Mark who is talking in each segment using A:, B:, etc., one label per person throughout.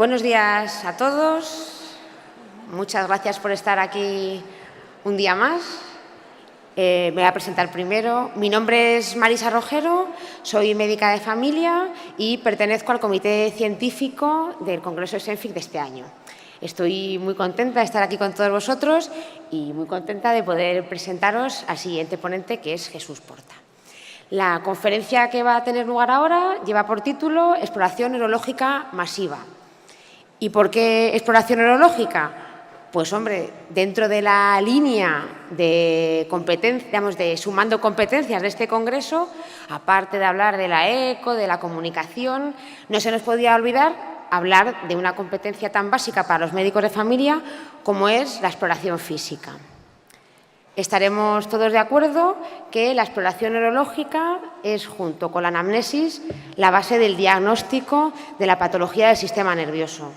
A: Buenos días a todos. Muchas gracias por estar aquí un día más. Me voy a presentar primero. Mi nombre es Marisa Rojero, soy médica de familia y pertenezco al comité científico del Congreso de SENFIC de este año. Estoy muy contenta de estar aquí con todos vosotros y muy contenta de poder presentaros al siguiente ponente, que es Jesús Porta. La conferencia que va a tener lugar ahora lleva por título Exploración neurológica masiva. ¿Y por qué exploración neurológica? Pues, hombre, dentro de la línea de competencias, de sumando competencias de este congreso, aparte de hablar de la eco, de la comunicación, no se nos podía olvidar hablar de una competencia tan básica para los médicos de familia como es la exploración física. Estaremos todos de acuerdo que la exploración neurológica es, junto con la anamnesis, la base del diagnóstico de la patología del sistema nervioso.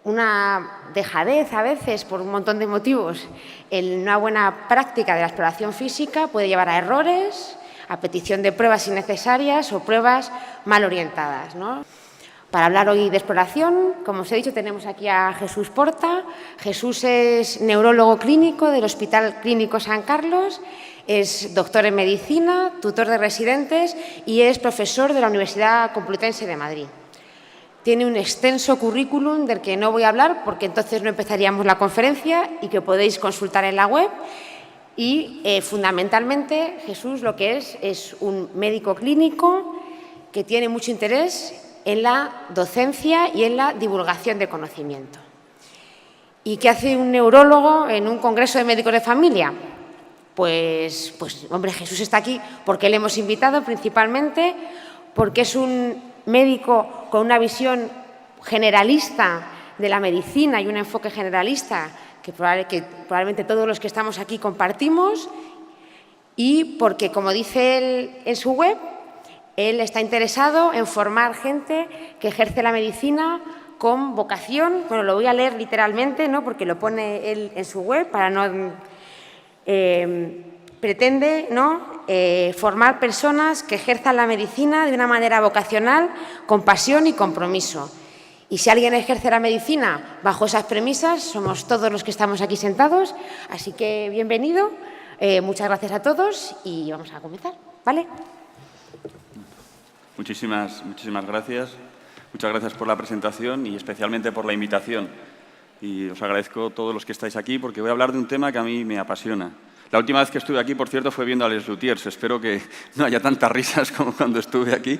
A: Una dejadez a veces, por un montón de motivos, en una buena práctica de la exploración física puede llevar a errores, a petición de pruebas innecesarias o pruebas mal orientadas, ¿no? Para hablar hoy de exploración, como os he dicho, tenemos aquí a Jesús Porta. Jesús es neurólogo clínico del Hospital Clínico San Carlos, es doctor en medicina, tutor de residentes y es profesor de la Universidad Complutense de Madrid. Tiene un extenso currículum del que no voy a hablar porque entonces no empezaríamos la conferencia y que podéis consultar en la web. Y fundamentalmente Jesús lo que es un médico clínico que tiene mucho interés en la docencia y en la divulgación de conocimiento. ¿Y qué hace un neurólogo en un congreso de médicos de familia? Pues hombre, Jesús está aquí porque le hemos invitado principalmente porque es un médico con una visión generalista de la medicina y un enfoque generalista que probablemente todos los que estamos aquí compartimos, y porque, como dice él en su web, él está interesado en formar gente que ejerce la medicina con vocación. Bueno, lo voy a leer literalmente, ¿no?, porque lo pone él en su web, para no... pretende, ¿no?, formar personas que ejerzan la medicina de una manera vocacional, con pasión y compromiso. Y si alguien ejerce la medicina bajo esas premisas, somos todos los que estamos aquí sentados. Así que bienvenido, muchas gracias a todos y vamos a comenzar, ¿vale?
B: Muchísimas gracias. Muchas gracias por la presentación y especialmente por la invitación. Y os agradezco a todos los que estáis aquí porque voy a hablar de un tema que a mí me apasiona. La última vez que estuve aquí, por cierto, fue viendo a Les Luthiers. Espero que no haya tantas risas como cuando estuve aquí,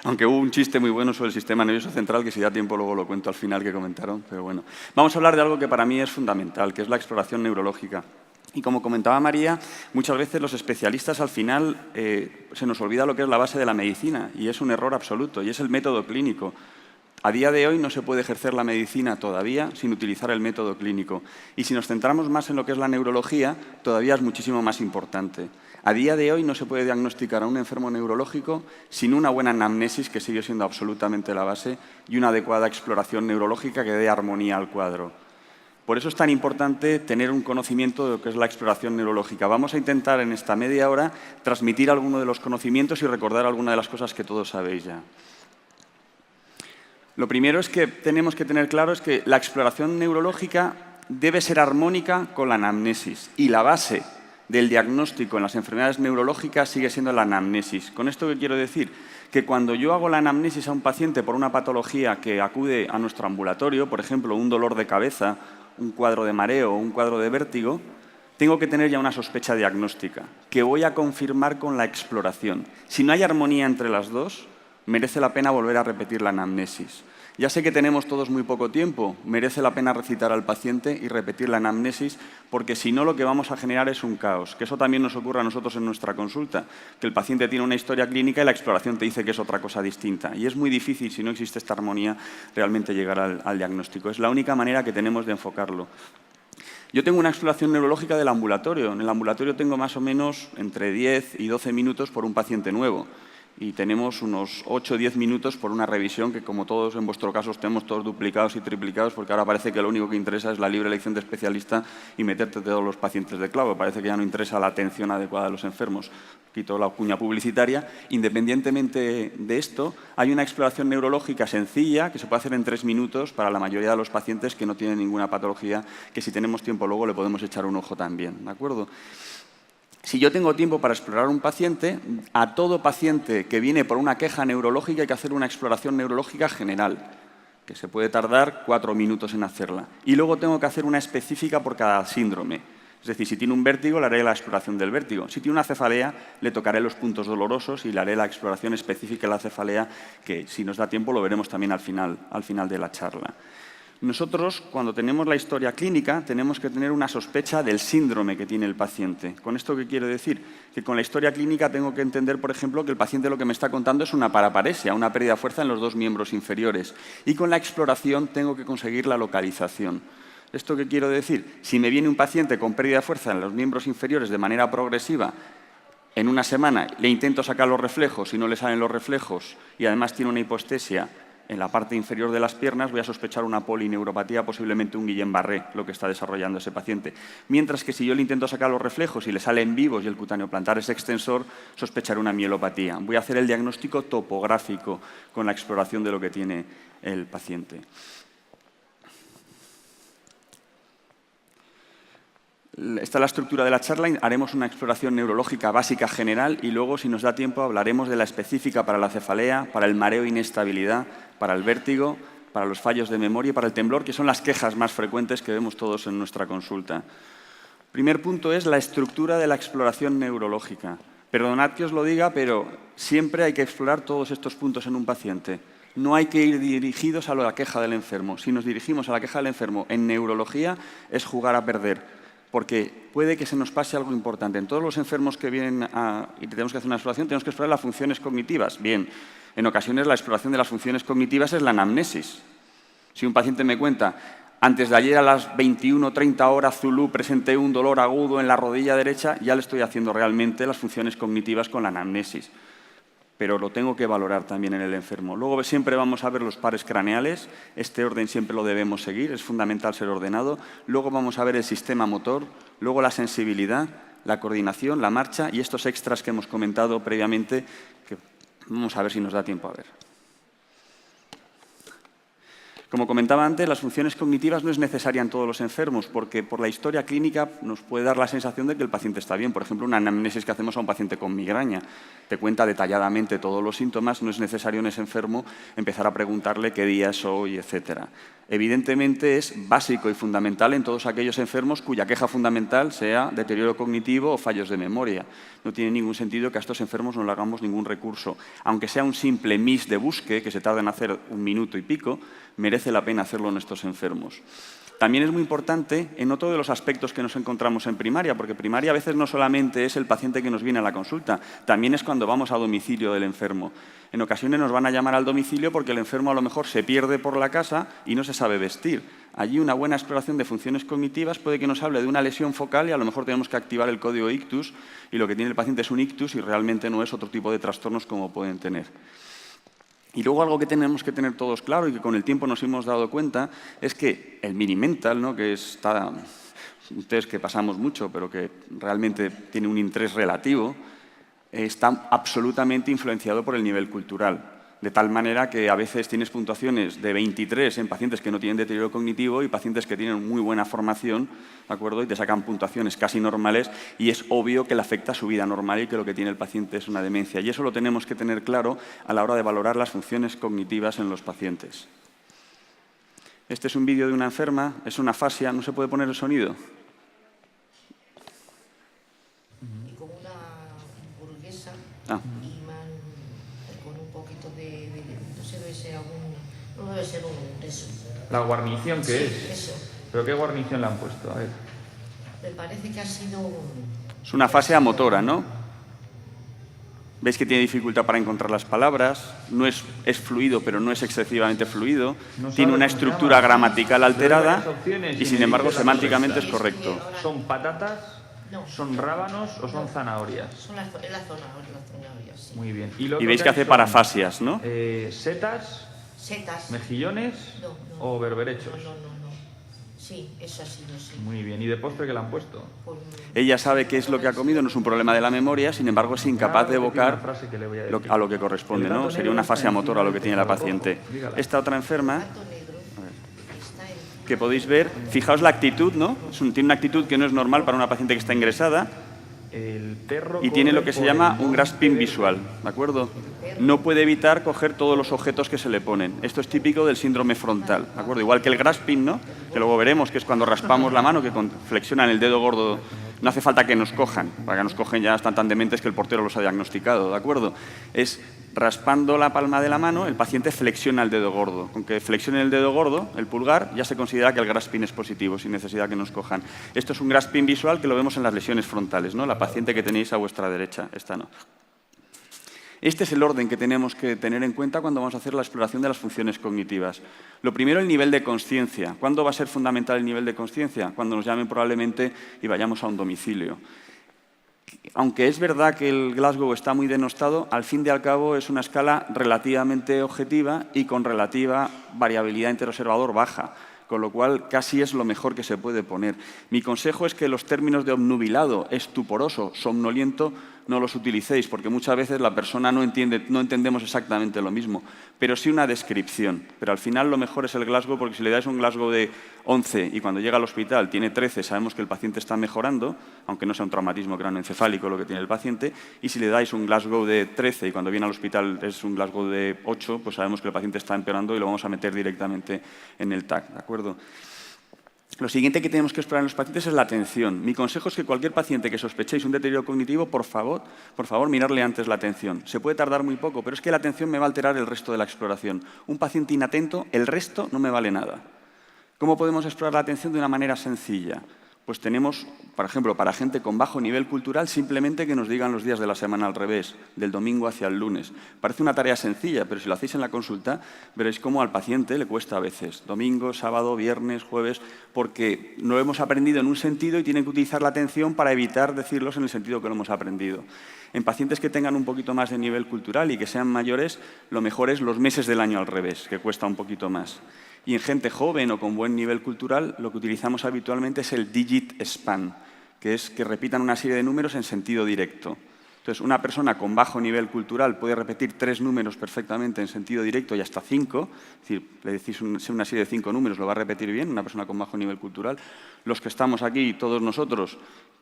B: aunque hubo un chiste muy bueno sobre el sistema nervioso central, que si da tiempo luego lo cuento al final que comentaron. Pero bueno, vamos a hablar de algo que para mí es fundamental, que es la exploración neurológica. Y como comentaba María, muchas veces los especialistas al final se nos olvida lo que es la base de la medicina y es un error absoluto y es el método clínico. A día de hoy no se puede ejercer la medicina todavía sin utilizar el método clínico. Y si nos centramos más en lo que es la neurología, todavía es muchísimo más importante. A día de hoy no se puede diagnosticar a un enfermo neurológico sin una buena anamnesis, que sigue siendo absolutamente la base, y una adecuada exploración neurológica que dé armonía al cuadro. Por eso es tan importante tener un conocimiento de lo que es la exploración neurológica. Vamos a intentar en esta media hora transmitir alguno de los conocimientos y recordar alguna de las cosas que todos sabéis ya. Lo primero es que tenemos que tener claro es que la exploración neurológica debe ser armónica con la anamnesis y la base del diagnóstico en las enfermedades neurológicas sigue siendo la anamnesis. ¿Con esto qué quiero decir? Que cuando yo hago la anamnesis a un paciente por una patología que acude a nuestro ambulatorio, por ejemplo, un dolor de cabeza, un cuadro de mareo o un cuadro de vértigo, tengo que tener ya una sospecha diagnóstica que voy a confirmar con la exploración. Si no hay armonía entre las dos, merece la pena volver a repetir la anamnesis. Ya sé que tenemos todos muy poco tiempo, merece la pena recitar al paciente y repetir la anamnesis, porque si no lo que vamos a generar es un caos, que eso también nos ocurre a nosotros en nuestra consulta, que el paciente tiene una historia clínica y la exploración te dice que es otra cosa distinta. Y es muy difícil, si no existe esta armonía, realmente llegar al diagnóstico. Es la única manera que tenemos de enfocarlo. Yo tengo una exploración neurológica del ambulatorio. En el ambulatorio tengo más o menos entre 10 y 12 minutos por un paciente nuevo. y tenemos unos 8 o 10 minutos por una revisión que, como todos en vuestro caso, tenemos todos duplicados y triplicados, porque ahora parece que lo único que interesa es la libre elección de especialista y meterte todos los pacientes de clavo. Parece que ya no interesa la atención adecuada de los enfermos. Quito la cuña publicitaria. Independientemente de esto, hay una exploración neurológica sencilla que se puede hacer en 3 minutos para la mayoría de los pacientes que no tienen ninguna patología, que si tenemos tiempo luego le podemos echar un ojo también, ¿de acuerdo? Si yo tengo tiempo para explorar un paciente, a todo paciente que viene por una queja neurológica hay que hacer una exploración neurológica general, que se puede tardar 4 minutos en hacerla. Y luego tengo que hacer una específica por cada síndrome. Es decir, si tiene un vértigo, le haré la exploración del vértigo. Si tiene una cefalea, le tocaré los puntos dolorosos y le haré la exploración específica de la cefalea, que si nos da tiempo lo veremos también al final de la charla. Nosotros, cuando tenemos la historia clínica, tenemos que tener una sospecha del síndrome que tiene el paciente. ¿Con esto qué quiero decir? Que con la historia clínica tengo que entender, por ejemplo, que el paciente lo que me está contando es una paraparesia, una pérdida de fuerza en los 2 miembros inferiores. Y con la exploración tengo que conseguir la localización. ¿Esto qué quiero decir? Si me viene un paciente con pérdida de fuerza en los miembros inferiores de manera progresiva, en una semana le intento sacar los reflejos y no le salen los reflejos y además tiene una hipostesia en la parte inferior de las piernas, voy a sospechar una polineuropatía, posiblemente un Guillain-Barré, lo que está desarrollando ese paciente. Mientras que si yo le intento sacar los reflejos y le salen vivos y el cutáneo plantar es extensor, sospecharé una mielopatía. Voy a hacer el diagnóstico topográfico con la exploración de lo que tiene el paciente. Esta es la estructura de la charla. Haremos una exploración neurológica básica general y luego, si nos da tiempo, hablaremos de la específica para la cefalea, para el mareo e inestabilidad, para el vértigo, para los fallos de memoria y para el temblor, que son las quejas más frecuentes que vemos todos en nuestra consulta. Primer punto es la estructura de la exploración neurológica. Perdonad que os lo diga, pero siempre hay que explorar todos estos puntos en un paciente. No hay que ir dirigidos a la queja del enfermo. Si nos dirigimos a la queja del enfermo en neurología, es jugar a perder. Porque puede que se nos pase algo importante. En todos los enfermos que vienen y tenemos que hacer una exploración, tenemos que explorar las funciones cognitivas. Bien, en ocasiones la exploración de las funciones cognitivas es la anamnesis. Si un paciente me cuenta, antes de ayer a las 21:30 horas Zulu presenté un dolor agudo en la rodilla derecha, ya le estoy haciendo realmente las funciones cognitivas con la anamnesis. Pero lo tengo que valorar también en el enfermo. Luego siempre vamos a ver los pares craneales, este orden siempre lo debemos seguir, es fundamental ser ordenado. Luego vamos a ver el sistema motor, luego la sensibilidad, la coordinación, la marcha y estos extras que hemos comentado previamente, que vamos a ver si nos da tiempo a ver. Como comentaba antes, las funciones cognitivas no es necesaria en todos los enfermos porque por la historia clínica nos puede dar la sensación de que el paciente está bien. Por ejemplo, una anamnesis que hacemos a un paciente con migraña. Te cuenta detalladamente todos los síntomas, no es necesario en ese enfermo empezar a preguntarle qué día es hoy, etc. Evidentemente es básico y fundamental en todos aquellos enfermos cuya queja fundamental sea deterioro cognitivo o fallos de memoria. No tiene ningún sentido que a estos enfermos no le hagamos ningún recurso. Aunque sea un simple MIS de busque, que se tarda en hacer 1 minuto y pico, merece la pena hacerlo en estos enfermos. También es muy importante en otro de los aspectos que nos encontramos en primaria, porque primaria a veces no solamente es el paciente que nos viene a la consulta, también es cuando vamos a domicilio del enfermo. En ocasiones nos van a llamar al domicilio porque el enfermo a lo mejor se pierde por la casa y no se sabe vestir. Allí una buena exploración de funciones cognitivas puede que nos hable de una lesión focal y a lo mejor tenemos que activar el código ictus y lo que tiene el paciente es un ictus y realmente no es otro tipo de trastornos como pueden tener. Y luego algo que tenemos que tener todos claro y que con el tiempo nos hemos dado cuenta es que el mini-mental, ¿no?, que está un test que pasamos mucho pero que realmente tiene un interés relativo, está absolutamente influenciado por el nivel cultural. De tal manera que a veces tienes puntuaciones de 23 en pacientes que no tienen deterioro cognitivo y pacientes que tienen muy buena formación, ¿de acuerdo? Y te sacan puntuaciones casi normales y es obvio que le afecta a su vida normal y que lo que tiene el paciente es una demencia. Y eso lo tenemos que tener claro a la hora de valorar las funciones cognitivas en los pacientes. Este es un vídeo de una enferma, es una afasia, ¿no se puede poner el sonido?
C: Y con una hamburguesa
B: Ah.
C: con un poquito de no sé, debe ser no debe ser un eso.
D: ¿La guarnición qué
C: Sí,
D: es?
C: eso.
D: ¿Pero qué guarnición le han puesto? A ver.
C: Me parece que ha sido
B: Es una afasia motora, ¿no? Veis que tiene dificultad para encontrar las palabras, no es fluido, pero no es excesivamente fluido,
D: No
B: tiene
D: sabe
B: una
D: cómo se
B: estructura
D: llama.
B: gramatical
D: Pero hay
B: alterada
D: varias opciones
B: y,
D: y
B: sin
D: me
B: embargo,
D: dice la
B: semánticamente es
D: correcta.
B: correcto.
D: ¿Son patatas?
C: No.
D: ¿Son rábanos o son zanahorias?
C: Son las zanahorias, sí.
D: Muy bien.
B: Y veis que hace parafasias, ¿no?
D: ¿Setas,
C: Setas.
D: mejillones
C: No.
D: o berberechos?
C: No. Sí, eso ha sido, sí.
D: Muy bien. ¿Y de postre qué le han puesto?
C: Pues,
B: Ella sabe qué es lo que ha comido, no es un problema de la memoria, sin embargo es incapaz de evocar a lo que corresponde, ¿no? Sería una fascia motora a lo que tiene la paciente. Esta otra enferma,
C: gato negro está en...
B: que podéis ver, fijaos la actitud, ¿no? Tiene una actitud que no es normal para una paciente que está ingresada y tiene lo que se llama un grasping visual, ¿de acuerdo? No puede evitar coger todos los objetos que se le ponen. Esto es típico del síndrome frontal, ¿de acuerdo? Igual que el grasping, ¿no? Que luego veremos que es cuando raspamos la mano, que flexionan el dedo gordo. No hace falta que nos cojan, para que nos cogen ya están tan dementes que el portero los ha diagnosticado, ¿de acuerdo? Es raspando la palma de la mano, el paciente flexiona el dedo gordo. Con que flexione el dedo gordo, el pulgar, ya se considera que el grasping es positivo, sin necesidad que nos cojan. Esto es un grasping visual que lo vemos en las lesiones frontales, ¿no? La paciente que tenéis a vuestra derecha, esta no. Este es el orden que tenemos que tener en cuenta cuando vamos a hacer la exploración de las funciones cognitivas. Lo primero, el nivel de consciencia. ¿Cuándo va a ser fundamental el nivel de consciencia? Cuando nos llamen probablemente y vayamos a un domicilio. Aunque es verdad que el Glasgow está muy denostado, al fin y al cabo es una escala relativamente objetiva y con relativa variabilidad interobservador baja, con lo cual casi es lo mejor que se puede poner. Mi consejo es que los términos de obnubilado, estuporoso, somnoliento, no los utilicéis, porque muchas veces la persona no entendemos exactamente lo mismo, pero sí una descripción. Pero al final lo mejor es el Glasgow, porque si le dais un Glasgow de 11 y cuando llega al hospital tiene 13, sabemos que el paciente está mejorando, aunque no sea un traumatismo cráneoencefálico lo que tiene el paciente, y si le dais un Glasgow de 13 y cuando viene al hospital es un Glasgow de 8, pues sabemos que el paciente está empeorando y lo vamos a meter directamente en el TAC, ¿de acuerdo? Lo siguiente que tenemos que explorar en los pacientes es la atención. Mi consejo es que cualquier paciente que sospechéis un deterioro cognitivo, por favor, mirarle antes la atención. Se puede tardar muy poco, pero es que la atención me va a alterar el resto de la exploración. Un paciente inatento, el resto no me vale nada. ¿Cómo podemos explorar la atención de una manera sencilla? Pues tenemos, por ejemplo, para gente con bajo nivel cultural, simplemente que nos digan los días de la semana al revés, del domingo hacia el lunes. Parece una tarea sencilla, pero si lo hacéis en la consulta, veréis cómo al paciente le cuesta a veces. Domingo, sábado, viernes, jueves, porque no lo hemos aprendido en un sentido y tienen que utilizar la atención para evitar decirlos en el sentido que lo hemos aprendido. En pacientes que tengan un poquito más de nivel cultural y que sean mayores, lo mejor es los meses del año al revés, que cuesta un poquito más. Y en gente joven o con buen nivel cultural, lo que utilizamos habitualmente es el digit span, que es que repitan una serie de números en sentido directo. Entonces, una persona con bajo nivel cultural puede repetir 3 números perfectamente en sentido directo y hasta 5. Es decir, le decís una serie de 5 números, lo va a repetir bien, una persona con bajo nivel cultural. Los que estamos aquí, todos nosotros,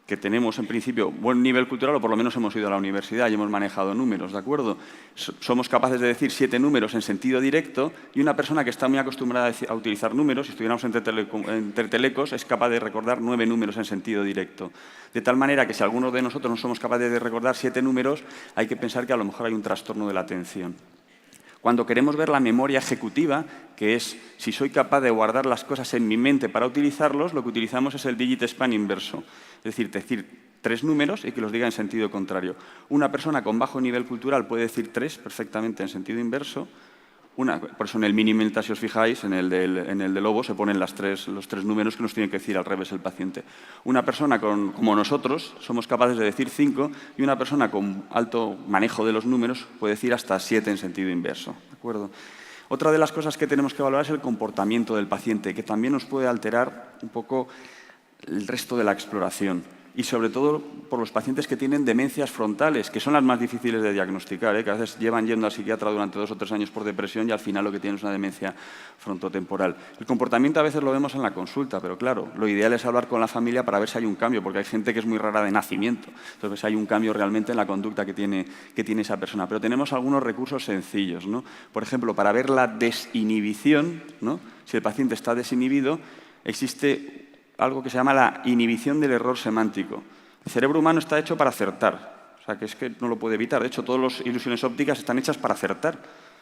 B: que tenemos en principio buen nivel cultural o por lo menos hemos ido a la universidad y hemos manejado números, ¿de acuerdo? Somos capaces de decir 7 números en sentido directo y una persona que está muy acostumbrada a utilizar números, si estuviéramos entre telecos, es capaz de recordar 9 números en sentido directo. De tal manera que si alguno de nosotros no somos capaces de recordar 7 números, hay que pensar que a lo mejor hay un trastorno de la atención. Cuando queremos ver la memoria ejecutiva, que es si soy capaz de guardar las cosas en mi mente para utilizarlos, lo que utilizamos es el digit span inverso. Es decir 3 números y que los diga en sentido contrario. Una persona con bajo nivel cultural puede decir 3 perfectamente en sentido inverso. Por eso en el mini mental, si os fijáis, en el de Lobo se ponen los tres números que nos tiene que decir al revés el paciente. Una persona como nosotros somos capaces de decir 5 y una persona con alto manejo de los números puede decir hasta 7 en sentido inverso. ¿De acuerdo? Otra de las cosas que tenemos que valorar es el comportamiento del paciente, que también nos puede alterar un poco el resto de la exploración. Y sobre todo por los pacientes que tienen demencias frontales, que son las más difíciles de diagnosticar, que a veces llevan yendo al psiquiatra durante 2 o 3 años por depresión y al final lo que tienen es una demencia frontotemporal. El comportamiento a veces lo vemos en la consulta, pero claro, lo ideal es hablar con la familia para ver si hay un cambio, porque hay gente que es muy rara de nacimiento, entonces hay un cambio realmente en la conducta que tiene esa persona. Pero tenemos algunos recursos sencillos, ¿no? Por ejemplo, para ver la desinhibición, ¿no? Si el paciente está desinhibido, existe algo que se llama la inhibición del error semántico. El cerebro humano está hecho para acertar, o sea, que es que no lo puede evitar. De hecho, todas las ilusiones ópticas están hechas para acertar.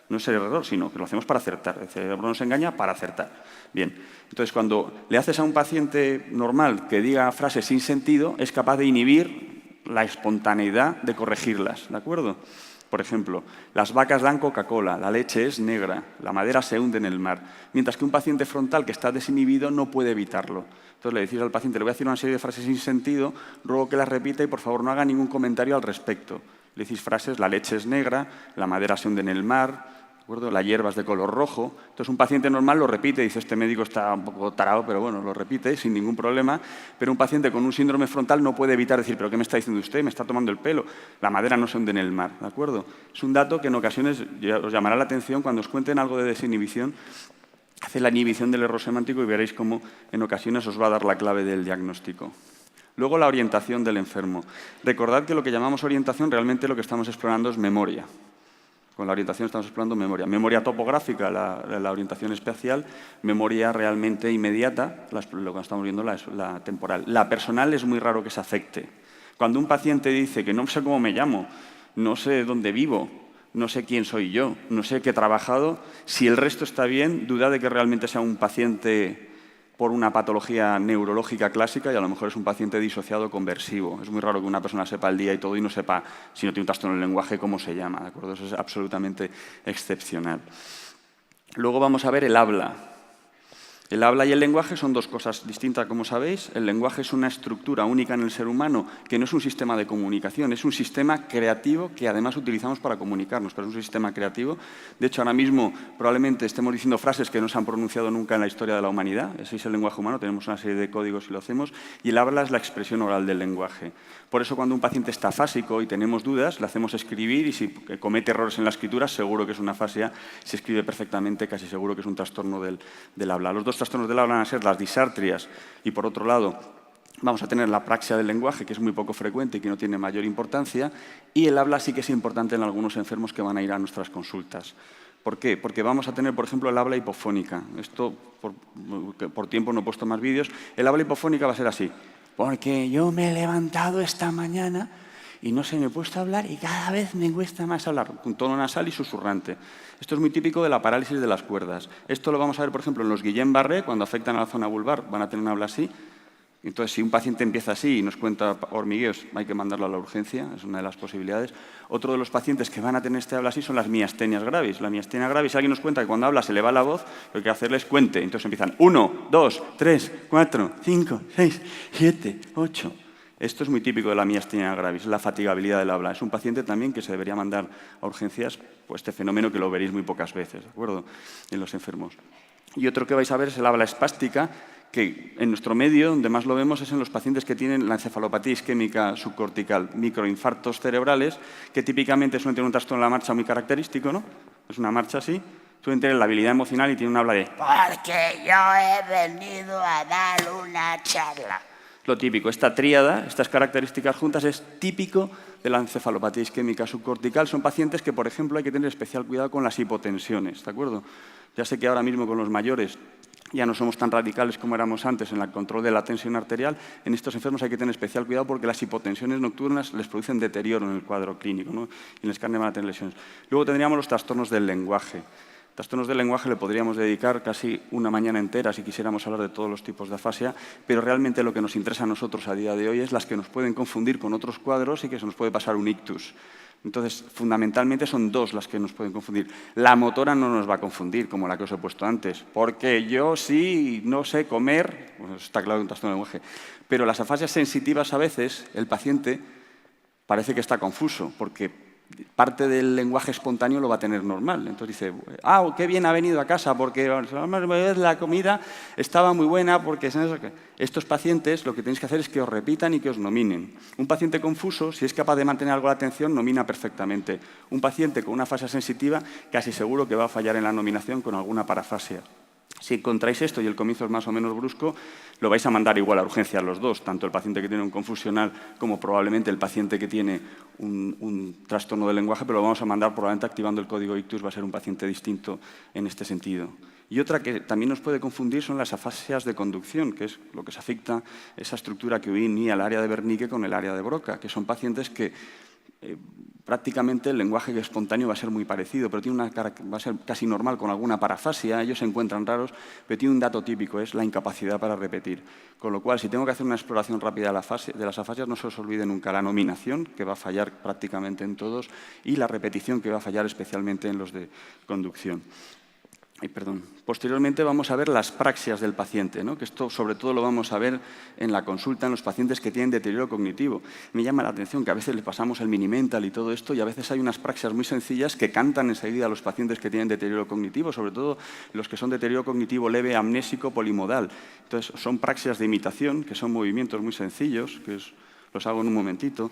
B: No es el error, sino que lo hacemos para acertar. El cerebro nos engaña para acertar. Bien, entonces cuando le haces a un paciente normal que diga frases sin sentido, es capaz de inhibir la espontaneidad de corregirlas, ¿de acuerdo? Por ejemplo, las vacas dan Coca-Cola, la leche es negra, la madera se hunde en el mar, mientras que un paciente frontal que está desinhibido no puede evitarlo. Entonces le decís al paciente, le voy a decir una serie de frases sin sentido, ruego que las repita y por favor no haga ningún comentario al respecto. Le decís frases, la leche es negra, la madera se hunde en el mar, la hierba es de color rojo. Entonces, un paciente normal lo repite, dice, este médico está un poco tarado, pero bueno, lo repite sin ningún problema. Pero un paciente con un síndrome frontal no puede evitar decir, ¿pero qué me está diciendo usted? Me está tomando el pelo. La madera no se hunde en el mar, ¿de acuerdo? Es un dato que en ocasiones os llamará la atención cuando os cuenten algo de desinhibición. Hace la inhibición del error semántico y veréis cómo en ocasiones os va a dar la clave del diagnóstico. Luego, la orientación del enfermo. Recordad que lo que llamamos orientación, realmente lo que estamos explorando es memoria. Con la orientación estamos explorando memoria. Memoria topográfica, la orientación espacial, memoria realmente inmediata, lo que estamos viendo es la temporal. La personal es muy raro que se afecte. Cuando un paciente dice que no sé cómo me llamo, no sé dónde vivo, no sé quién soy yo, no sé qué he trabajado, si el resto está bien, duda de que realmente sea un paciente por una patología neurológica clásica y a lo mejor es un paciente disociado conversivo. Es muy raro que una persona sepa el día y todo y no sepa, si no tiene un trastorno del lenguaje, cómo se llama, ¿de acuerdo? Eso es absolutamente excepcional. Luego vamos a ver el habla. El habla y el lenguaje son dos cosas distintas, como sabéis. El lenguaje es una estructura única en el ser humano, que no es un sistema de comunicación, es un sistema creativo que además utilizamos para comunicarnos, pero es un sistema creativo. De hecho, ahora mismo probablemente estemos diciendo frases que no se han pronunciado nunca en la historia de la humanidad. Ese es el lenguaje humano, tenemos una serie de códigos y lo hacemos. Y el habla es la expresión oral del lenguaje. Por eso, cuando un paciente está afásico y tenemos dudas, le hacemos escribir y si comete errores en la escritura, seguro que es una afasia. Si escribe perfectamente, casi seguro que es un trastorno del habla. Los dos trastornos del habla van a ser las disartrias y, por otro lado, vamos a tener la apraxia del lenguaje, que es muy poco frecuente y que no tiene mayor importancia, y el habla sí que es importante en algunos enfermos que van a ir a nuestras consultas. ¿Por qué? Porque vamos a tener, por ejemplo, el habla hipofónica. Esto, por tiempo no he puesto más vídeos. El habla hipofónica va a ser así. Porque yo me he levantado esta mañana y no sé, me he puesto a hablar y cada vez me cuesta más hablar, con tono nasal y susurrante. Esto es muy típico de la parálisis de las cuerdas. Esto lo vamos a ver, por ejemplo, en los Guillain-Barré, cuando afectan a la zona vulvar, van a tener un habla así. Entonces, si un paciente empieza así y nos cuenta hormigueos, hay que mandarlo a la urgencia, es una de las posibilidades. Otro de los pacientes que van a tener este habla así son las miastenias gravis. La miastenia gravis, alguien nos cuenta que cuando habla se le va la voz, lo que hay que hacerles cuente. Entonces empiezan 1, 2, 3, 4, 5, 6, 7, 8. Esto es muy típico de la miastenia gravis, la fatigabilidad del habla. Es un paciente también que se debería mandar a urgencias, pues este fenómeno que lo veréis muy pocas veces, ¿de acuerdo?, en los enfermos. Y otro que vais a ver es el habla espástica, que en nuestro medio, donde más lo vemos, es en los pacientes que tienen la encefalopatía isquémica subcortical, microinfartos cerebrales, que típicamente suelen tener un trastorno de la marcha muy característico, ¿no? Es una marcha así. Suelen tener la habilidad emocional y tienen un habla de «porque yo he venido a dar una charla». Lo típico, esta tríada, estas características juntas, es típico de la encefalopatía isquémica subcortical. Son pacientes que, por ejemplo, hay que tener especial cuidado con las hipotensiones, ¿de acuerdo? Ya sé que ahora mismo con los mayores ya no somos tan radicales como éramos antes en el control de la tensión arterial. En estos enfermos hay que tener especial cuidado porque las hipotensiones nocturnas les producen deterioro en el cuadro clínico, ¿no? Y en el escáner van a tener lesiones. Luego tendríamos los trastornos del lenguaje. Trastornos del lenguaje le podríamos dedicar casi una mañana entera si quisiéramos hablar de todos los tipos de afasia, pero realmente lo que nos interesa a nosotros a día de hoy es las que nos pueden confundir con otros cuadros y que se nos puede pasar un ictus. Entonces, fundamentalmente son dos las que nos pueden confundir. La motora no nos va a confundir, como la que os he puesto antes, porque yo sí no sé comer, bueno, está claro que un trastorno del lenguaje, pero las afasias sensitivas a veces, el paciente parece que está confuso, porque parte del lenguaje espontáneo lo va a tener normal. Entonces dice, qué bien ha venido a casa porque la comida estaba muy buena porque... Estos pacientes lo que tenéis que hacer es que os repitan y que os nominen. Un paciente confuso, si es capaz de mantener algo la atención, nomina perfectamente. Un paciente con una afasia sensitiva, casi seguro que va a fallar en la nominación con alguna parafasia. Si encontráis esto y el comienzo es más o menos brusco, lo vais a mandar igual a urgencia a los dos, tanto el paciente que tiene un confusional como probablemente el paciente que tiene un trastorno del lenguaje, pero lo vamos a mandar probablemente activando el código ictus, va a ser un paciente distinto en este sentido. Y otra que también nos puede confundir son las afasias de conducción, que es lo que se afecta esa estructura que unía el área de Wernicke con el área de Broca, que son pacientes que prácticamente el lenguaje espontáneo va a ser muy parecido, pero tiene va a ser casi normal con alguna parafasia, ellos se encuentran raros, pero tiene un dato típico, es la incapacidad para repetir. Con lo cual, si tengo que hacer una exploración rápida de las afasias, no se os olvide nunca la nominación, que va a fallar prácticamente en todos, y la repetición, que va a fallar especialmente en los de conducción. Posteriormente vamos a ver las praxias del paciente, ¿no? Que esto sobre todo lo vamos a ver en la consulta en los pacientes que tienen deterioro cognitivo. Me llama la atención que a veces les pasamos el mini-mental y todo esto y a veces hay unas praxias muy sencillas que cantan enseguida a los pacientes que tienen deterioro cognitivo, sobre todo los que son deterioro cognitivo leve, amnésico, polimodal. Entonces son praxias de imitación, que son movimientos muy sencillos, que los hago en un momentito.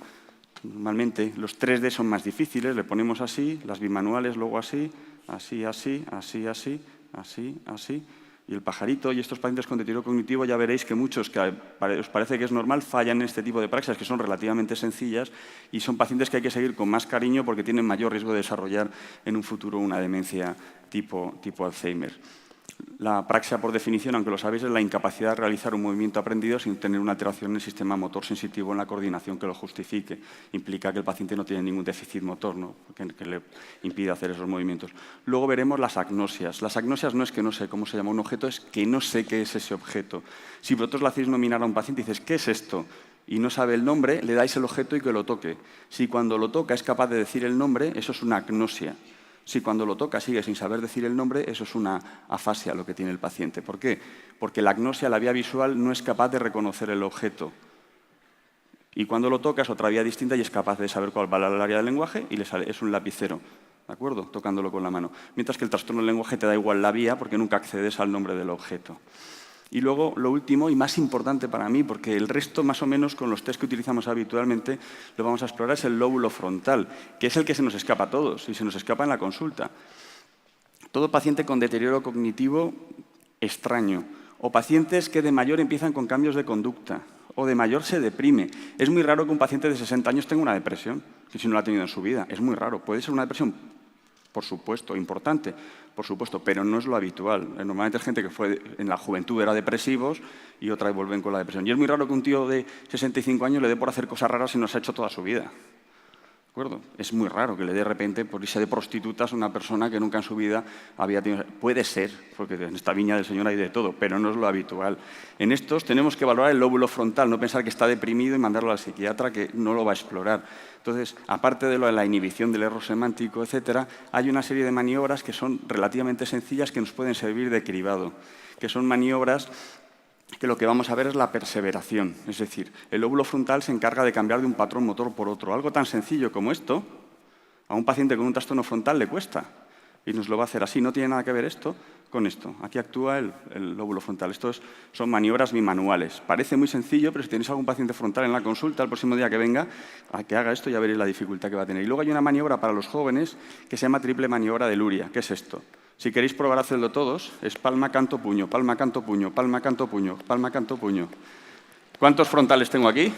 B: Normalmente los 3D son más difíciles, le ponemos así, las bimanuales luego así, así, así, así, así, así, así. Y el pajarito y estos pacientes con deterioro cognitivo ya veréis que muchos que os parece que es normal fallan en este tipo de praxias que son relativamente sencillas y son pacientes que hay que seguir con más cariño porque tienen mayor riesgo de desarrollar en un futuro una demencia tipo Alzheimer. La praxia, por definición, aunque lo sabéis, es la incapacidad de realizar un movimiento aprendido sin tener una alteración en el sistema motor sensitivo en la coordinación que lo justifique. Implica que el paciente no tiene ningún déficit motor, ¿no? que le impida hacer esos movimientos. Luego veremos las agnosias. Las agnosias no es que no sé cómo se llama un objeto, es que no sé qué es ese objeto. Si vosotros le hacéis nominar a un paciente y dices, ¿qué es esto? Y no sabe el nombre, le dais el objeto y que lo toque. Si cuando lo toca es capaz de decir el nombre, eso es una agnosia. Si cuando lo toca sigue sin saber decir el nombre, eso es una afasia lo que tiene el paciente. ¿Por qué? Porque la agnosia, la vía visual, no es capaz de reconocer el objeto. Y cuando lo toca es otra vía distinta y es capaz de saber cuál va el área del lenguaje y le sale, es un lapicero, ¿de acuerdo? Tocándolo con la mano. Mientras que el trastorno del lenguaje te da igual la vía porque nunca accedes al nombre del objeto. Y luego, lo último y más importante para mí, porque el resto, más o menos, con los test que utilizamos habitualmente, lo vamos a explorar, es el lóbulo frontal, que es el que se nos escapa a todos y se nos escapa en la consulta. Todo paciente con deterioro cognitivo extraño o pacientes que de mayor empiezan con cambios de conducta o de mayor se deprime. Es muy raro que un paciente de 60 años tenga una depresión, que si no la ha tenido en su vida. Es muy raro. Puede ser una depresión, por supuesto, importante, por supuesto, pero no es lo habitual. Normalmente es gente que fue en la juventud era depresivos y otra vez vuelven con la depresión. Y es muy raro que un tío de 65 años le dé por hacer cosas raras y no se ha hecho toda su vida. ¿De acuerdo? Es muy raro que le dé de repente por irse de prostitutas a una persona que nunca en su vida había tenido... Puede ser, porque en esta viña del Señor hay de todo, pero no es lo habitual. En estos tenemos que valorar el lóbulo frontal, no pensar que está deprimido y mandarlo al psiquiatra que no lo va a explorar. Entonces, aparte de lo de la inhibición del error semántico, etcétera, hay una serie de maniobras que son relativamente sencillas que nos pueden servir de cribado, que son maniobras que lo que vamos a ver es la perseveración. Es decir, el lóbulo frontal se encarga de cambiar de un patrón motor por otro. Algo tan sencillo como esto, a un paciente con un trastorno frontal le cuesta. Y nos lo va a hacer así. No tiene nada que ver esto con esto. Aquí actúa el lóbulo frontal. Estos son maniobras bimanuales. Parece muy sencillo, pero si tenéis algún paciente frontal en la consulta, el próximo día que venga, a que haga esto ya veréis la dificultad que va a tener. Y luego hay una maniobra para los jóvenes que se llama triple maniobra de Luria. ¿Qué es esto? Si queréis probar a hacerlo todos, es palma, canto, puño, palma, canto, puño, palma, canto, puño, palma, canto, puño. ¿Cuántos frontales tengo aquí?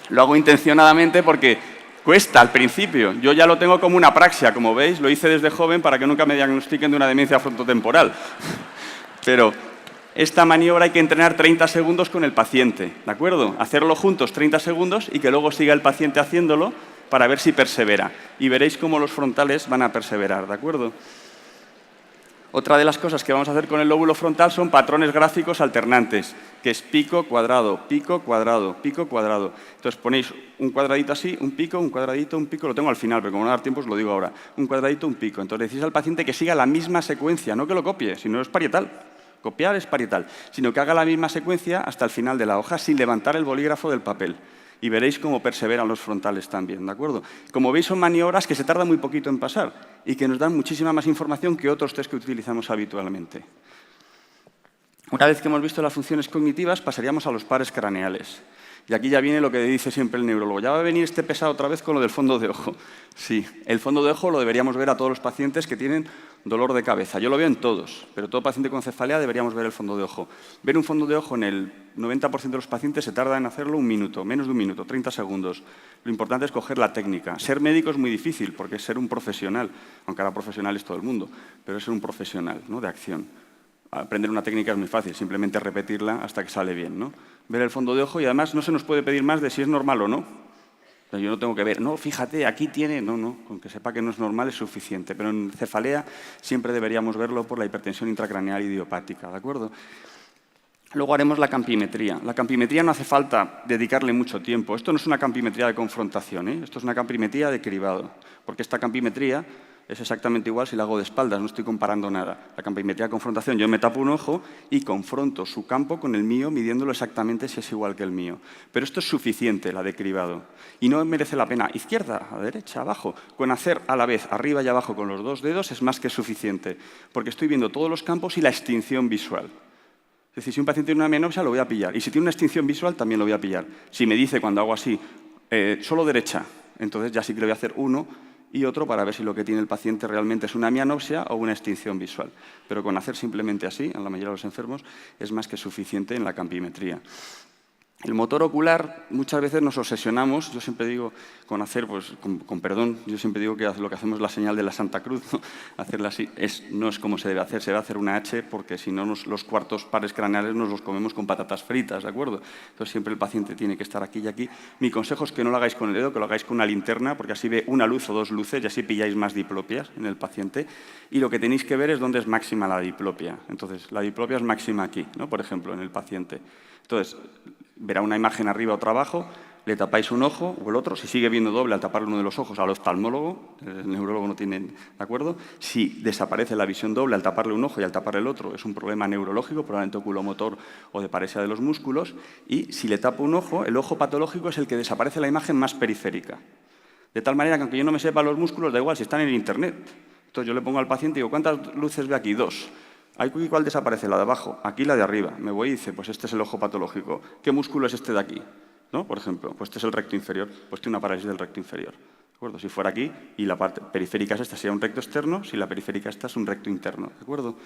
B: Lo hago intencionadamente porque cuesta al principio. Yo ya lo tengo como una praxia, como veis, lo hice desde joven para que nunca me diagnostiquen de una demencia frontotemporal. Pero esta maniobra hay que entrenar 30 segundos con el paciente, ¿de acuerdo? Hacerlo juntos 30 segundos y que luego siga el paciente haciéndolo para ver si persevera. Y veréis cómo los frontales van a perseverar, ¿de acuerdo? Otra de las cosas que vamos a hacer con el lóbulo frontal son patrones gráficos alternantes, que es pico, cuadrado, pico, cuadrado, pico, cuadrado. Entonces ponéis un cuadradito así, un pico, un cuadradito, un pico, lo tengo al final, pero como no da tiempo os lo digo ahora. Un cuadradito, un pico. Entonces decís al paciente que siga la misma secuencia, no que lo copie, sino es parietal. Copiar es parietal, sino que haga la misma secuencia hasta el final de la hoja sin levantar el bolígrafo del papel. Y veréis cómo perseveran los frontales también, ¿de acuerdo? Como veis, son maniobras que se tardan muy poquito en pasar y que nos dan muchísima más información que otros test que utilizamos habitualmente. Una vez que hemos visto las funciones cognitivas, pasaríamos a los pares craneales. Y aquí ya viene lo que dice siempre el neurólogo. Ya va a venir este pesado otra vez con lo del fondo de ojo. Sí, el fondo de ojo lo deberíamos ver a todos los pacientes que tienen dolor de cabeza. Yo lo veo en todos, pero todo paciente con cefalea deberíamos ver el fondo de ojo. Ver un fondo de ojo en el 90% de los pacientes se tarda en hacerlo un minuto, menos de un minuto, 30 segundos. Lo importante es coger la técnica. Ser médico es muy difícil porque es ser un profesional, aunque ahora profesional es todo el mundo, pero es ser un profesional, ¿no?, de acción. Aprender una técnica es muy fácil, simplemente repetirla hasta que sale bien, ¿no? Ver el fondo de ojo y además no se nos puede pedir más de si es normal o no. O sea, yo no tengo que ver, no, fíjate, aquí tiene, no, con que sepa que no es normal es suficiente. Pero en cefalea siempre deberíamos verlo por la hipertensión intracraneal idiopática, ¿de acuerdo? Luego haremos la campimetría. La campimetría no hace falta dedicarle mucho tiempo. Esto no es una campimetría de confrontación, ¿eh? Esto es una campimetría de cribado, porque esta campimetría es exactamente igual si la hago de espaldas, no estoy comparando nada. La campimetría de confrontación, yo me tapo un ojo y confronto su campo con el mío, midiéndolo exactamente si es igual que el mío. Pero esto es suficiente, la de cribado. Y no merece la pena izquierda, a derecha, abajo. Con hacer a la vez arriba y abajo con los dos dedos es más que suficiente, porque estoy viendo todos los campos y la extinción visual. Es decir, si un paciente tiene una mianopsia, lo voy a pillar. Y si tiene una extinción visual, también lo voy a pillar. Si me dice cuando hago así, solo derecha, entonces ya sí que le voy a hacer uno y otro para ver si lo que tiene el paciente realmente es una mianopsia o una extinción visual. Pero con hacer simplemente así, en la mayoría de los enfermos, es más que suficiente en la campimetría. El motor ocular, muchas veces nos obsesionamos, yo siempre digo, con hacer, pues, con perdón, yo siempre digo que lo que hacemos es la señal de la Santa Cruz, ¿no? Hacerla así no es como se debe hacer una H porque si no los cuartos pares craneales nos los comemos con patatas fritas, ¿de acuerdo? Entonces siempre el paciente tiene que estar aquí y aquí. Mi consejo es que no lo hagáis con el dedo, que lo hagáis con una linterna, porque así ve una luz o dos luces y así pilláis más diplopias en el paciente. Y lo que tenéis que ver es dónde es máxima la diplopia. Entonces, la diplopia es máxima aquí, ¿no? Por ejemplo, en el paciente. Entonces, verá una imagen arriba o otra abajo, le tapáis un ojo o el otro, si sigue viendo doble al taparle uno de los ojos al oftalmólogo, el neurólogo no tiene, ¿de acuerdo? Si desaparece la visión doble al taparle un ojo y al taparle el otro, es un problema neurológico, probablemente oculomotor o de paresia de los músculos, y si le tapo un ojo, el ojo patológico es el que desaparece la imagen más periférica. De tal manera que aunque yo no me sepa los músculos, da igual, si están en internet. Entonces yo le pongo al paciente y digo, ¿cuántas luces ve aquí? 2. Aquí, ¿cuál desaparece? La de abajo. Aquí la de arriba. Me voy y dice, pues este es el ojo patológico. ¿Qué músculo es este de aquí? ¿No? Por ejemplo, pues este es el recto inferior. Pues tiene una parálisis del recto inferior. ¿De acuerdo? Si fuera aquí y la parte periférica es esta, sería un recto externo. Si la periférica esta es un recto interno. ¿De acuerdo?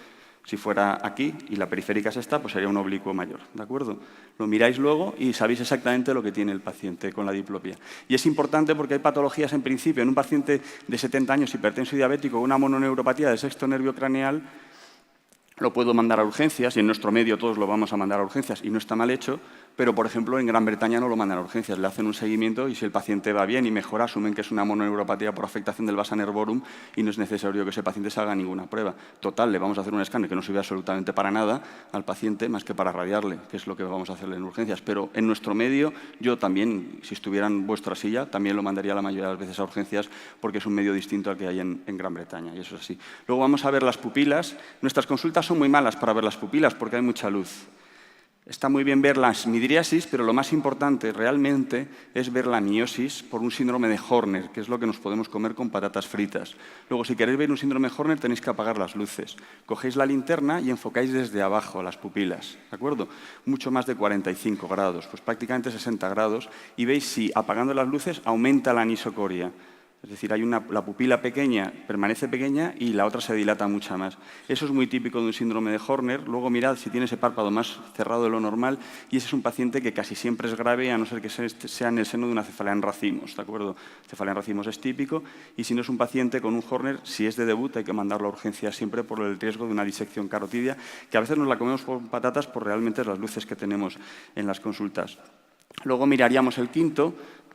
B: Si fuera aquí y la periférica es esta, pues sería un oblicuo mayor. ¿De acuerdo? Lo miráis luego y sabéis exactamente lo que tiene el paciente con la diplopia. Y es importante porque hay patologías en principio. En un paciente de 70 años, hipertenso y diabético, una mononeuropatía del sexto nervio craneal, lo puedo mandar a urgencias, y en nuestro medio todos lo vamos a mandar a urgencias, y no está mal hecho, pero, por ejemplo, en Gran Bretaña no lo mandan a urgencias, le hacen un seguimiento y si el paciente va bien y mejora, asumen que es una mononeuropatía por afectación del vasa nervorum y no es necesario que ese paciente se haga ninguna prueba. Total, le vamos a hacer un escáner que no sirve absolutamente para nada al paciente, más que para radiarle, que es lo que vamos a hacerle en urgencias. Pero en nuestro medio, yo también, si estuviera en vuestra silla, también lo mandaría la mayoría de las veces a urgencias porque es un medio distinto al que hay en Gran Bretaña, y eso es así. Luego vamos a ver las pupilas. Nuestras consultas son muy malas para ver las pupilas porque hay mucha luz. Está muy bien ver la midriasis, pero lo más importante realmente es ver la miosis por un síndrome de Horner, que es lo que nos podemos comer con patatas fritas. Luego, si queréis ver un síndrome de Horner, tenéis que apagar las luces. Cogéis la linterna y enfocáis desde abajo las pupilas, ¿de acuerdo? Mucho más de 45 grados, pues prácticamente 60 grados, y veis si apagando las luces aumenta la anisocoria. Es decir, la pupila pequeña permanece pequeña y la otra se dilata mucho más. Eso es muy típico de un síndrome de Horner. Luego mirad si tiene ese párpado más cerrado de lo normal y ese es un paciente que casi siempre es grave a no ser que sea en el seno de una cefalea en racimos, ¿de acuerdo? Cefalea en racimos es típico y si no es un paciente con un Horner, si es de debut hay que mandarlo a urgencia siempre por el riesgo de una disección carotidia, que a veces nos la comemos con patatas por realmente las luces que tenemos en las consultas. Luego miraríamos el quinto,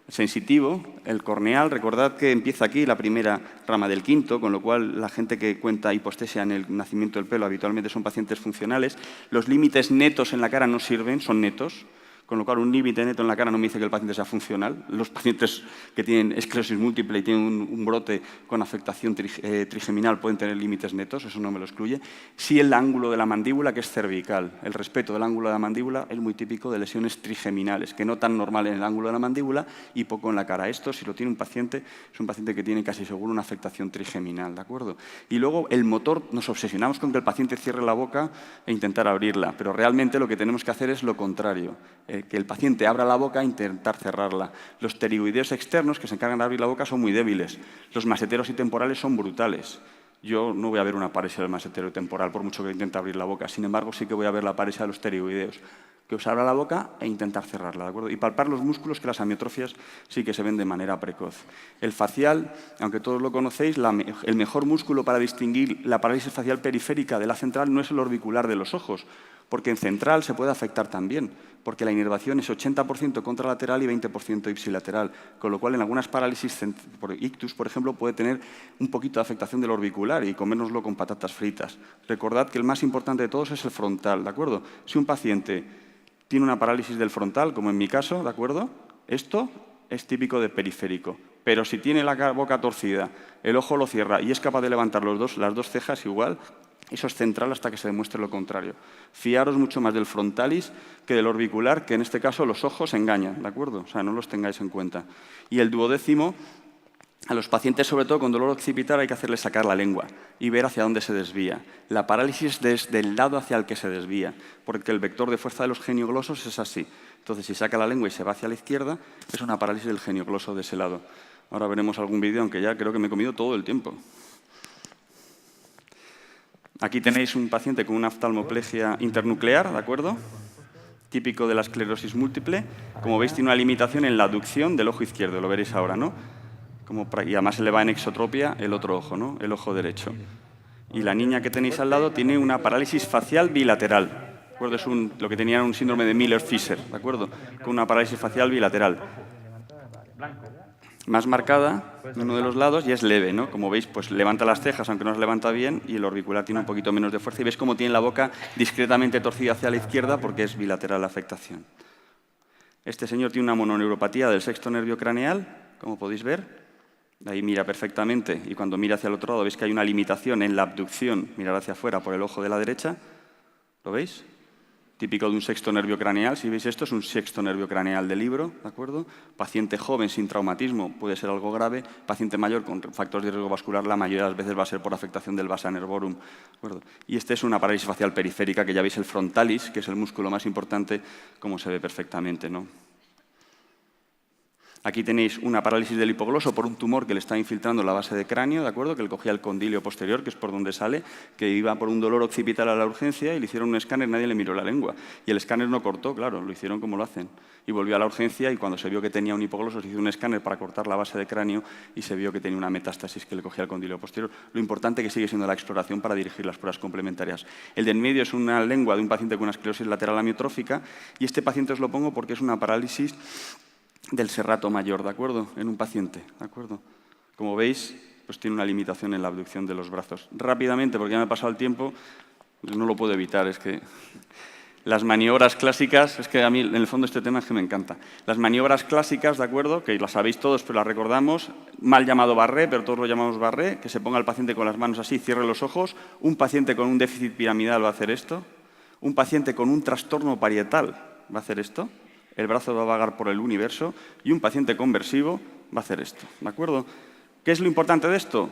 B: sensitivo, el corneal. Recordad que empieza aquí la primera rama del quinto, con lo cual la gente que cuenta hipostesia en el nacimiento del pelo habitualmente son pacientes funcionales. Los límites netos en la cara no sirven, son netos. Con lo cual, un límite neto en la cara no me dice que el paciente sea funcional. Los pacientes que tienen esclerosis múltiple y tienen un brote con afectación trigeminal pueden tener límites netos, eso no me lo excluye. Sí el ángulo de la mandíbula, que es cervical. El respeto del ángulo de la mandíbula es muy típico de lesiones trigeminales, que no tan normal en el ángulo de la mandíbula y poco en la cara. Esto, si lo tiene un paciente, es un paciente que tiene casi seguro una afectación trigeminal, ¿de acuerdo? Y luego, el motor, nos obsesionamos con que el paciente cierre la boca e intentar abrirla, pero realmente lo que tenemos que hacer es lo contrario. Que el paciente abra la boca e intentar cerrarla. Los pterigoideos externos, que se encargan de abrir la boca, son muy débiles. Los maseteros y temporales son brutales. Yo no voy a ver una paresia del masetero temporal, por mucho que intente abrir la boca. Sin embargo, sí que voy a ver la paresia de los pterigoideos. que os abra la boca e intentar cerrarla, ¿de acuerdo? Y palpar los músculos, que las amiotrofias sí que se ven de manera precoz. El facial, aunque todos lo conocéis, el mejor músculo para distinguir la parálisis facial periférica de la central no es el orbicular de los ojos, porque en central se puede afectar también, porque la inervación es 80% contralateral y 20% ipsilateral, con lo cual en algunas parálisis por ictus, por ejemplo, puede tener un poquito de afectación del orbicular y comérnoslo con patatas fritas. Recordad que el más importante de todos es el frontal, ¿de acuerdo? Si un paciente tiene una parálisis del frontal, como en mi caso, ¿de acuerdo? Esto es típico de periférico. Pero si tiene la boca torcida, el ojo lo cierra y es capaz de levantar las dos cejas igual, eso es central hasta que se demuestre lo contrario. Fiaros mucho más del frontalis que del orbicular, que en este caso los ojos engañan, ¿de acuerdo? O sea, no los tengáis en cuenta. Y el duodécimo, a los pacientes, sobre todo con dolor occipital, hay que hacerles sacar la lengua y ver hacia dónde se desvía. La parálisis desde el lado hacia el que se desvía, porque el vector de fuerza de los genioglosos es así. Entonces, si saca la lengua y se va hacia la izquierda, es una parálisis del geniogloso de ese lado. Ahora veremos algún vídeo, aunque ya creo que me he comido todo el tiempo. Aquí tenéis un paciente con una oftalmoplegia internuclear, ¿de acuerdo? Típico de la esclerosis múltiple. Como veis, tiene una limitación en la aducción del ojo izquierdo, lo veréis ahora, ¿no? Y además se le va en exotropia el otro ojo, ¿no? El ojo derecho. Y la niña que tenéis al lado tiene una parálisis facial bilateral. ¿De acuerdo? Es lo que tenía un síndrome de Miller-Fisher, ¿de acuerdo? Con una parálisis facial bilateral. Más marcada en uno de los lados y es leve, ¿no? Como veis, pues levanta las cejas, aunque no las levanta bien, y el orbicular tiene un poquito menos de fuerza. Y veis cómo tiene la boca discretamente torcida hacia la izquierda porque es bilateral la afectación. Este señor tiene una mononeuropatía del sexto nervio craneal, como podéis ver. Ahí mira perfectamente y cuando mira hacia el otro lado veis que hay una limitación en la abducción, mirar hacia afuera por el ojo de la derecha. ¿Lo veis? Típico de un sexto nervio craneal. Si veis esto, es un sexto nervio craneal del libro, ¿de acuerdo? Paciente joven sin traumatismo puede ser algo grave. Paciente mayor con factores de riesgo vascular, la mayoría de las veces va a ser por afectación del vasa nervorum, ¿de acuerdo? Y este es una parálisis facial periférica, que ya veis el frontalis, que es el músculo más importante, como se ve perfectamente, ¿no? Aquí tenéis una parálisis del hipogloso por un tumor que le está infiltrando la base de cráneo, ¿de acuerdo? Que le cogía el condilio posterior, que es por donde sale, que iba por un dolor occipital a la urgencia y le hicieron un escáner, nadie le miró la lengua. Y el escáner no cortó, claro, lo hicieron como lo hacen. Y volvió a la urgencia y cuando se vio que tenía un hipogloso se hizo un escáner para cortar la base de cráneo y se vio que tenía una metástasis que le cogía el condilio posterior. Lo importante que sigue siendo la exploración para dirigir las pruebas complementarias. El de en medio es una lengua de un paciente con una esclerosis lateral amiotrófica y este paciente os lo pongo porque es una parálisis del serrato mayor, ¿de acuerdo? En un paciente, ¿de acuerdo? Como veis, pues tiene una limitación en la abducción de los brazos. Rápidamente, porque ya me ha pasado el tiempo, pues no lo puedo evitar, es que las maniobras clásicas, es que a mí en el fondo este tema es que me encanta. Las maniobras clásicas, ¿de acuerdo? Que las sabéis todos, pero las recordamos, mal llamado barré, pero todos lo llamamos barré, que se ponga el paciente con las manos así, cierre los ojos. Un paciente con un déficit piramidal va a hacer esto. Un paciente con un trastorno parietal va a hacer esto. El brazo va a vagar por el universo y un paciente conversivo va a hacer esto, ¿de acuerdo? ¿Qué es lo importante de esto?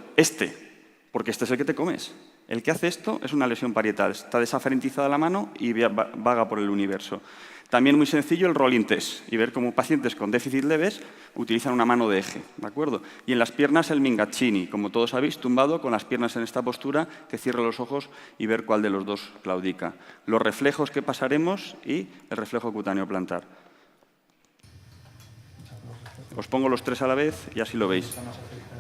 B: Porque este es el que te comes. El que hace esto es una lesión parietal, está desaferentizada la mano y vaga por el universo. También muy sencillo el rolling test y ver cómo pacientes con déficit leves utilizan una mano de eje, ¿de acuerdo? Y en las piernas el Mingaccini, como todos sabéis, tumbado con las piernas en esta postura, que cierre los ojos y ver cuál de los dos claudica. Los reflejos que pasaremos y el reflejo cutáneo plantar. Os pongo los tres a la vez y así lo veis.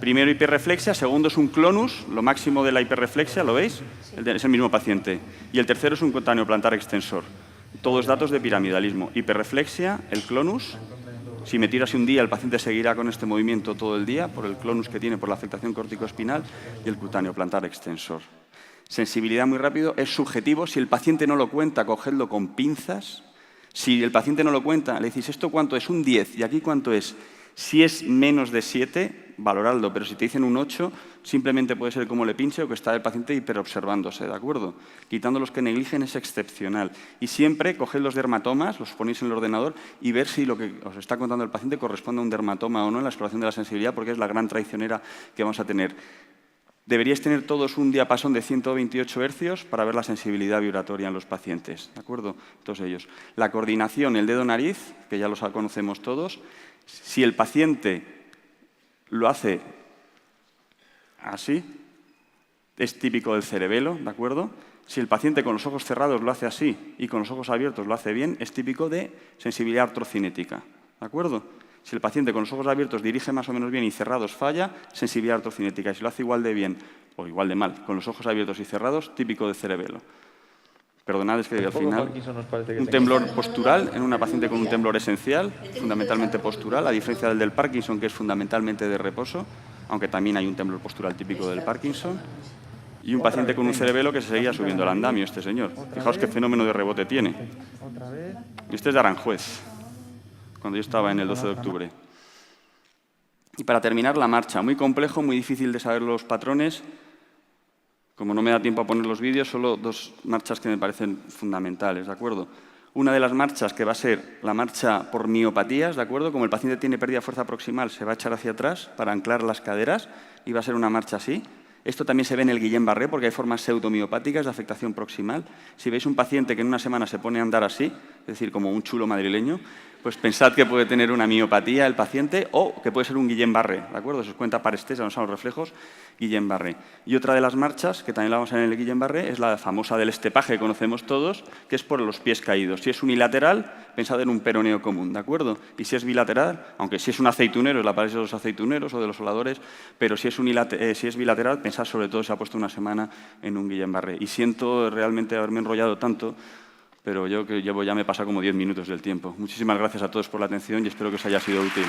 B: Primero hiperreflexia, segundo es un clonus, lo máximo de la hiperreflexia, ¿lo veis? Es el mismo paciente. Y el tercero es un cutáneo plantar extensor. Todos datos de piramidalismo. Hiperreflexia, el clonus. Si me tiro así un día, el paciente seguirá con este movimiento todo el día por el clonus que tiene por la afectación corticoespinal y el cutáneo plantar extensor. Sensibilidad muy rápido, es subjetivo. Si el paciente no lo cuenta, cogedlo con pinzas. Si el paciente no lo cuenta, le decís, ¿esto cuánto es? Un 10. ¿Y aquí cuánto es? Si es menos de 7, valoradlo, pero si te dicen un 8, simplemente puede ser como le pinche o que está el paciente hiperobservándose, ¿de acuerdo? Quitando los que negligen es excepcional. Y siempre coged los dermatomas, los ponéis en el ordenador y ver si lo que os está contando el paciente corresponde a un dermatoma o no en la exploración de la sensibilidad, porque es la gran traicionera que vamos a tener. Deberíais tener todos un diapasón de 128 hercios para ver la sensibilidad vibratoria en los pacientes, ¿de acuerdo? Todos ellos. La coordinación, el dedo-nariz, que ya los conocemos todos. Si el paciente lo hace así, es típico del cerebelo, ¿de acuerdo? Si el paciente con los ojos cerrados lo hace así y con los ojos abiertos lo hace bien, es típico de sensibilidad artrocinética. ¿De acuerdo? Si el paciente con los ojos abiertos dirige más o menos bien y cerrados falla, sensibilidad artrocinética. Y si lo hace igual de bien o igual de mal con los ojos abiertos y cerrados, típico de cerebelo. Perdonad, es que al final un temblor postural en una paciente con un temblor esencial, fundamentalmente postural, a diferencia del Parkinson, que es fundamentalmente de reposo, aunque también hay un temblor postural típico del Parkinson. Y un paciente con un cerebelo que se seguía subiendo al andamio, este señor. Fijaos qué fenómeno de rebote tiene. Y este es de Aranjuez, cuando yo estaba en el 12 de octubre. Y para terminar, la marcha. Muy complejo, muy difícil de saber los patrones. Como no me da tiempo a poner los vídeos, solo dos marchas que me parecen fundamentales, ¿de acuerdo? Una de las marchas que va a ser la marcha por miopatías, ¿de acuerdo? Como el paciente tiene pérdida de fuerza proximal, se va a echar hacia atrás para anclar las caderas y va a ser una marcha así. Esto también se ve en el Guillain-Barré porque hay formas pseudomiopáticas de afectación proximal. Si veis un paciente que en una semana se pone a andar así, es decir, como un chulo madrileño, pues pensad que puede tener una miopatía el paciente o que puede ser un Guillain-Barré, ¿de acuerdo? Se os cuenta parestesia, no son los reflejos, Guillain-Barré. Y otra de las marchas, que también la vamos a ver en el Guillain-Barré, es la famosa del estepaje que conocemos todos, que es por los pies caídos. Si es unilateral, pensad en un peroneo común, ¿de acuerdo? Y si es bilateral, aunque si es un aceitunero, es la parálisis de los aceituneros o de los soldadores, pero si es bilateral, pensad sobre todo si ha puesto una semana en un Guillain-Barré. Y siento realmente haberme enrollado tanto, pero yo que ya me pasa como 10 minutos del tiempo. Muchísimas gracias a todos por la atención y espero que os haya sido útil.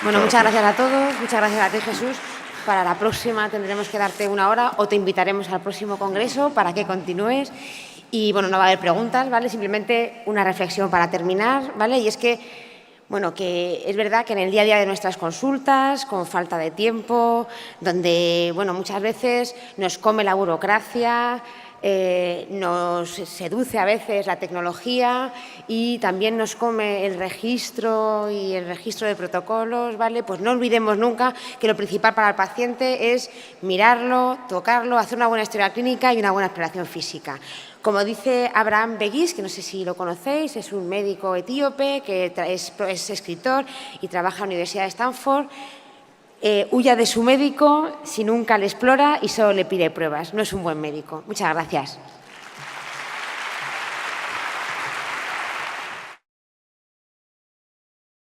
A: Bueno, muchas gracias a todos, muchas gracias a ti, Jesús. Para la próxima tendremos que darte 1 hora o te invitaremos al próximo congreso para que continúes. Y bueno, no va a haber preguntas, ¿vale? Simplemente una reflexión para terminar, ¿vale? Y es que bueno, que es verdad que en el día a día de nuestras consultas, con falta de tiempo, donde bueno, muchas veces nos come la burocracia, nos seduce a veces la tecnología y también nos come el registro y el registro de protocolos, ¿vale? Pues no olvidemos nunca que lo principal para el paciente es mirarlo, tocarlo, hacer una buena historia clínica y una buena exploración física. Como dice Abraham Begis, que no sé si lo conocéis, es un médico etíope que es escritor y trabaja en la Universidad de Stanford, huya de su médico si nunca le explora y solo le pide pruebas. No es un buen médico. Muchas gracias.